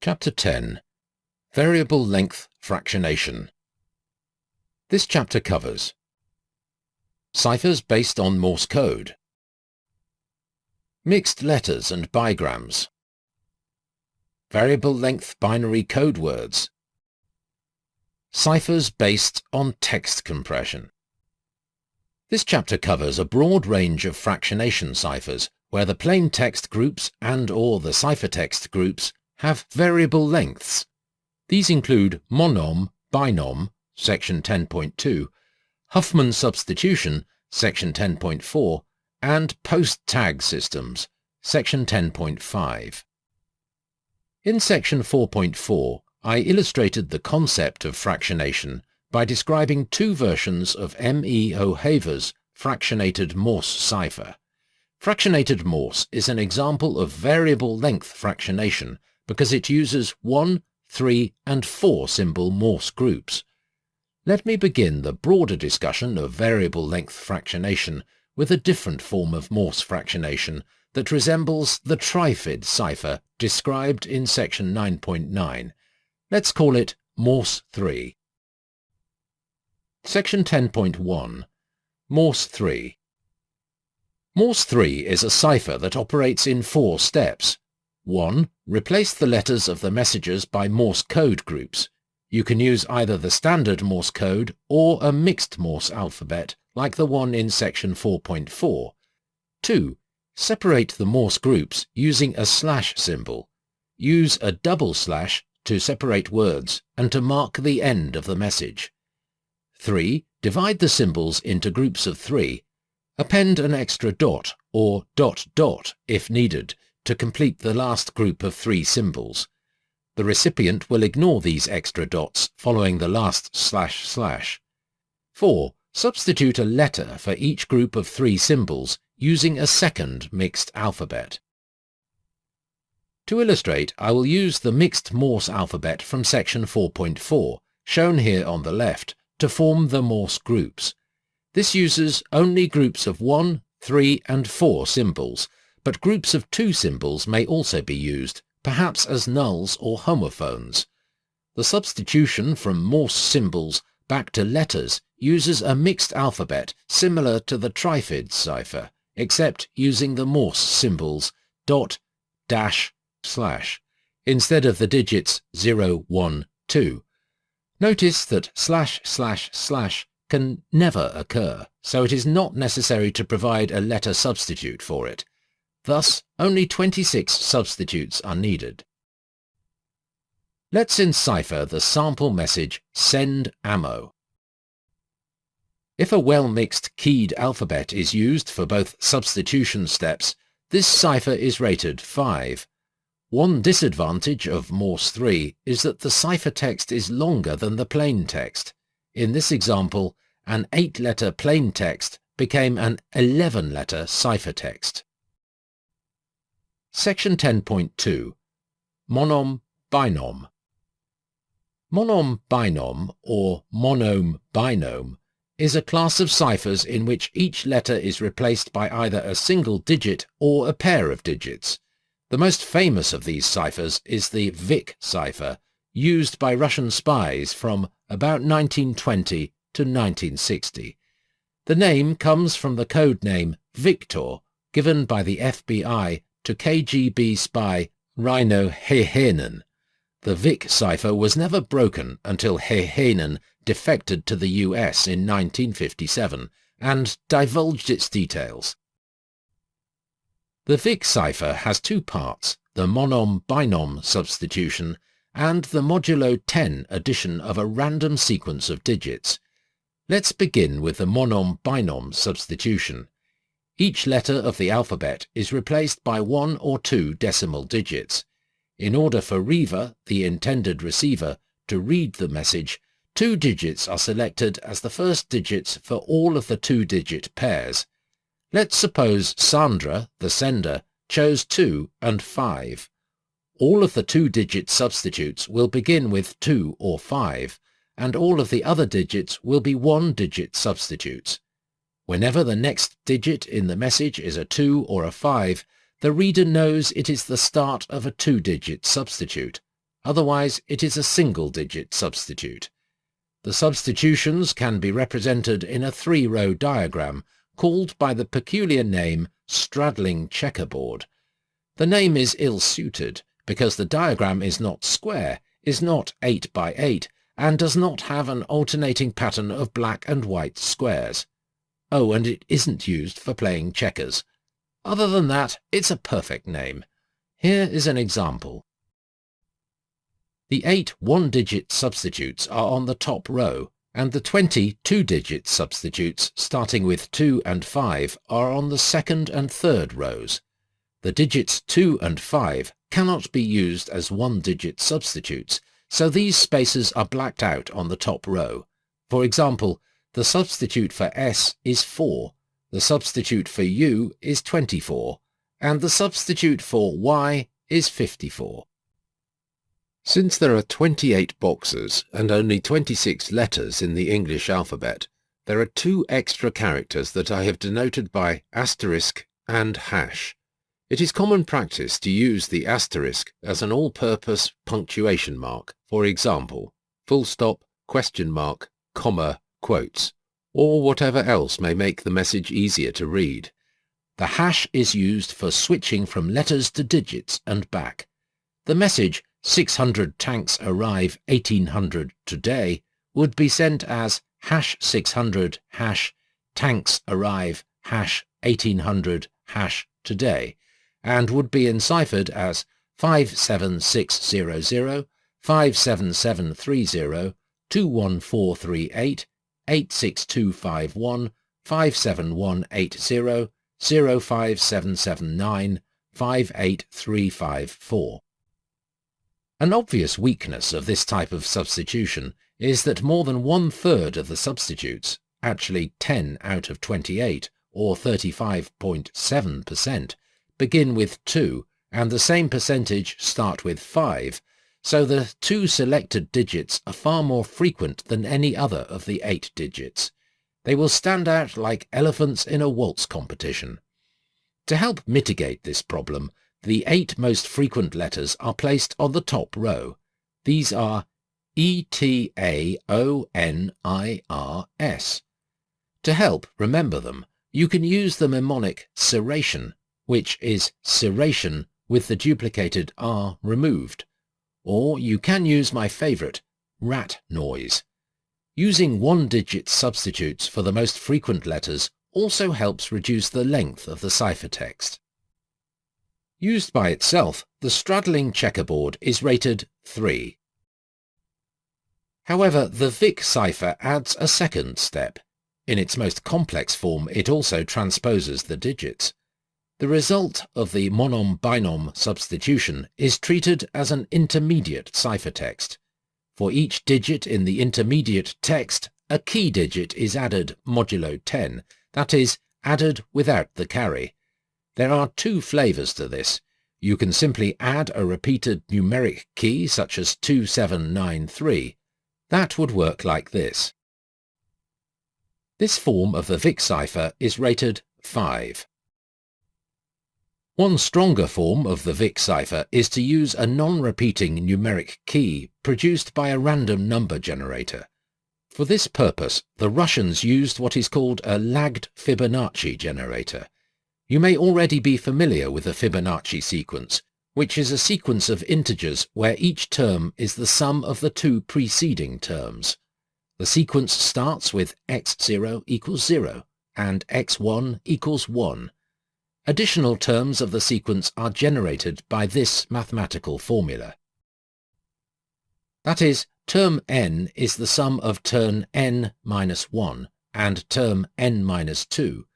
Chapter 10. Variable Length Fractionation. This chapter covers ciphers based on Morse code, mixed letters and bigrams, variable length binary code words, ciphers based on text compression. This chapter covers a broad range of fractionation ciphers where the plain text groups and/or the ciphertext groups have variable lengths. These include monom, binom, section 10.2, Huffman substitution, section 10.4, and post-tag systems, section 10.5. In section 4.4, I illustrated the concept of fractionation by describing two versions of M. E. O'Haver's fractionated Morse cipher. Fractionated Morse is an example of variable length fractionation because it uses 1, 3, and 4 symbol Morse groups. Let me begin the broader discussion of variable length fractionation with a different form of Morse fractionation that resembles the trifid cipher described in section 9.9. Let's call it Morse 3. Section 10.1. Morse 3. Morse 3 is a cipher that operates in 4 steps. 1. Replace the letters of the messages by Morse code groups. You can use either the standard Morse code or a mixed Morse alphabet like the one in section 4.4. 2. Separate the Morse groups using a slash symbol. Use a double slash to separate words and to mark the end of the message. 3. Divide the symbols into groups of 3. Append an extra dot or dot dot if needed to complete the last group of 3 symbols. The recipient will ignore these extra dots following the last slash slash. 4. Substitute a letter for each group of 3 symbols using a second mixed alphabet. To illustrate, I will use the mixed Morse alphabet from section 4.4, shown here on the left, to form the Morse groups. This uses only groups of 1, 3, and 4 symbols, but groups of 2 symbols may also be used, perhaps as nulls or homophones. The substitution from Morse symbols back to letters uses a mixed alphabet similar to the trifid cipher, except using the Morse symbols dot, dash, slash, instead of the digits 0, 1, 2. Notice that slash, slash, slash can never occur, so it is not necessary to provide a letter substitute for it. Thus, only 26 substitutes are needed. Let's encipher the sample message "Send ammo." If a well-mixed keyed alphabet is used for both substitution steps, this cipher is rated 5. One disadvantage of Morse 3 is that the ciphertext is longer than the plain text. In this example, an 8-letter plain text became an 11-letter ciphertext. Section 10.2. Monom, binom. Monom, binom, or monome, binome, is a class of ciphers in which each letter is replaced by either a single digit or a pair of digits. The most famous of these ciphers is the Vic cipher, used by Russian spies from about 1920 to 1960. The name comes from the code name Victor given by the FBI to KGB spy Rino Hehenin. The Vic cipher was never broken until Hehenin defected to the US in 1957 and divulged its details. The Vic cipher has 2 parts, the monom-binom substitution and the modulo 10 addition of a random sequence of digits. Let's begin with the monom-binom substitution. Each letter of the alphabet is replaced by 1 or 2 decimal digits. In order for Reaver, the intended receiver, to read the message, 2 digits are selected as the first digits for all of the 2-digit pairs. Let's suppose Sandra, the sender, chose 2 and 5. All of the 2-digit substitutes will begin with 2 or 5, and all of the other digits will be 1-digit substitutes. Whenever the next digit in the message is a 2 or a 5, the reader knows it is the start of a 2-digit substitute. otherwise it is a single-digit substitute. The substitutions can be represented in a 3-row diagram called by the peculiar name straddling checkerboard. The name is ill-suited because the diagram is not square, is not 8 by 8, and does not have an alternating pattern of black and white squares. Oh, and it isn't used for playing checkers. Other than that, it's a perfect name. Here is an example. The 8 one-digit substitutes are on the top row, and the 20 two-digit substitutes starting with 2 and 5 are on the second and third rows. The digits 2 and 5 cannot be used as one-digit substitutes, so these spaces are blacked out on the top row. For example, the substitute for S is 4, the substitute for U is 24, and the substitute for Y is 54. Since there are 28 boxes and only 26 letters in the English alphabet, there are 2 extra characters that I have denoted by asterisk and hash. It is common practice to use the asterisk as an all-purpose punctuation mark, for example, full stop, question mark, comma, quotes, or whatever else may make the message easier to read. The hash is used for switching from letters to digits and back. The message 600 tanks arrive 1800 today would be sent as hash 600 hash tanks arrive hash 1800 hash today, and would be enciphered as 57600, 57730, 21438, 86251, 57180, 05779, 58354. An obvious weakness of this type of substitution is that more than 1/3 of the substitutes, actually 10 out of 28, or 35.7%, begin with 2, and the same percentage start with 5, so the 2 selected digits are far more frequent than any other of the 8 digits. They will stand out like elephants in a waltz competition. To help mitigate this problem, the 8 most frequent letters are placed on the top row. These are E-T-A-O-N-I-R-S. To help remember them, you can use the mnemonic serration, which is serration with the duplicated R removed. Or you can use my favourite, rat noise. Using one-digit substitutes for the most frequent letters also helps reduce the length of the ciphertext. Used by itself, the straddling checkerboard is rated 3. However, the Vic cipher adds a second step. In its most complex form, it also transposes the digits. The result of the monom-binom substitution is treated as an intermediate ciphertext. For each digit in the intermediate text, a key digit is added modulo 10, that is, added without the carry. There are 2 flavours to this. You can simply add a repeated numeric key such as 2793. That would work like this. This form of the Vic cipher is rated 5. One stronger form of the Vic cipher is to use a non-repeating numeric key produced by a random number generator. For this purpose, the Russians used what is called a lagged Fibonacci generator. You may already be familiar with the Fibonacci sequence, which is a sequence of integers where each term is the sum of the 2 preceding terms. The sequence starts with x0 equals 0 and x1 equals 1. Additional terms of the sequence are generated by this mathematical formula. That is, term n is the sum of term n minus 1 and term n minus 2.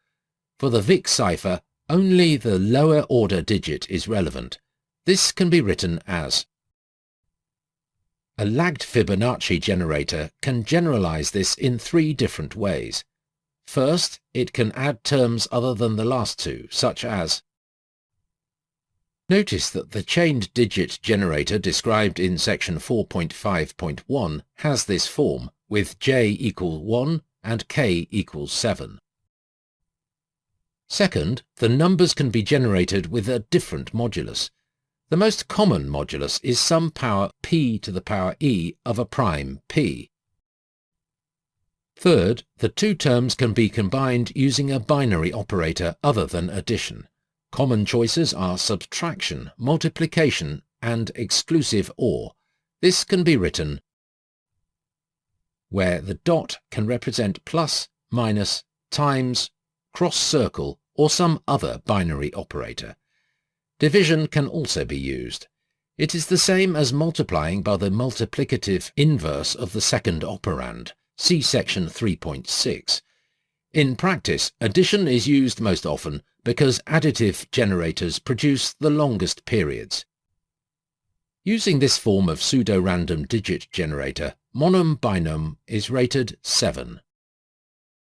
For the Vic cipher, only the lower order digit is relevant. This can be written as: a lagged Fibonacci generator can generalize this in 3 different ways. First, it can add terms other than the last 2, such as. Notice that the chained digit generator described in section 4.5.1 has this form, with j equal 1 and k equals 7. Second, the numbers can be generated with a different modulus. The most common modulus is some power p to the power e of a prime p. Third, the two terms can be combined using a binary operator other than addition. Common choices are subtraction, multiplication, and exclusive OR. This can be written where the dot can represent plus, minus, times, cross circle, or some other binary operator. Division can also be used. It is the same as multiplying by the multiplicative inverse of the second operand. See section 3.6. In practice, addition is used most often because additive generators produce the longest periods. Using this form of pseudo-random digit generator, monum binum is rated 7.